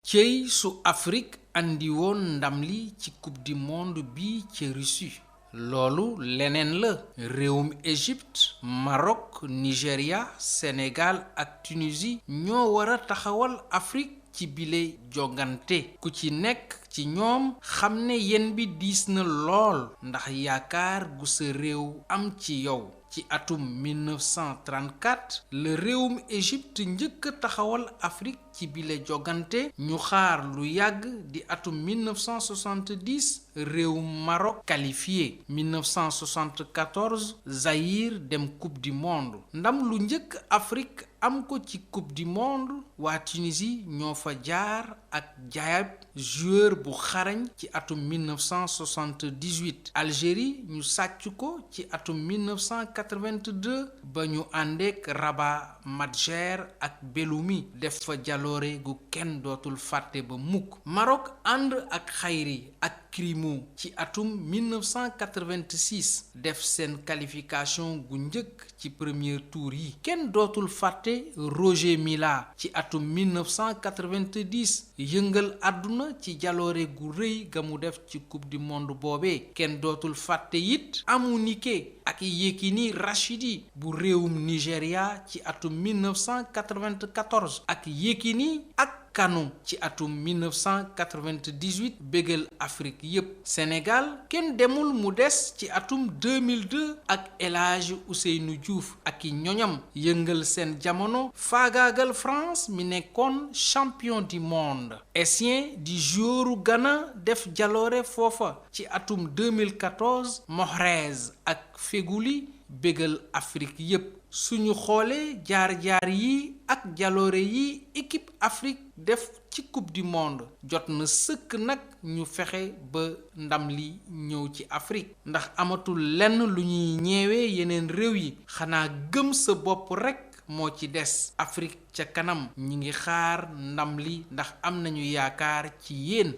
cey su Afrique andi woon ndam li ci coupe du monde bi ci Russie loolu leneen la réewum Égypte Maroc Nigéria Sénégal ak Tunisie ñoo war a taxawal Afrique ci bile jogante ku ci nekk ci ñoom xam ne yen bi diis na lool ndax yaakaar gu sa réew am ci yow. ci atum 1934 le réewum Égypte njëkk a taxawal Afrique ci bile jogante ñu xaar lu yàgg di atum 1970 réewum Maroc qualifié 1974 Zaïre dem coupe du monde ndam lu njëkk Afrique am ko ci coupe du monde waa Tunisie ñoo fa jaar ak Diab joueur bu xarañ ci atum 1978 Algérie ñu sàcc ko ci atum 1982 ba ñu àndeek Rabat Madjer ak Belloumi def fa jaloore gu kenn dootul fàtte ba mukk Maroc ànd ak Khayri ak Krimo ci atum 1986 def seen qualification gu njëkk ci premier tour yi kenn dootul fàtte Roger Mila ci atum 1990 yëngal àdduna ci jaloore gu rëy ga mu def ci coupe du monde boobee kenn dootul fàtte it Amunike ak Yekini Rachidi bu réewum Nigéria ci atum 1994 ak Yekini ak Kanu ci atum 1998 bégal Afrique yépp Sénégal kenn demul mu des ci atum 2002 ak El Hadji Ousseynou Diouf ak i ñoñam yëngal seen jamono faagaagal France mi nekkoon champion du monde Essien di joueuru Ghana def jaloore foofa ci atum 2014 Mahrez ak Feghouli bégal Afrique yépp suñu xoolee jaar-jaar yi ak jaloore yi équipe Afrique def ci coupe du monde jot na sëkk nag ñu fexe ba ndam li ñëw ci Afrique ndax amatul lenn lu ñuy ñeewee yeneen réew yi xanaa gëm sa bopp rekk moo ci des Afrique ca kanam ñi ngi xaar ndam li ndax am nañu yaakaar ci yéen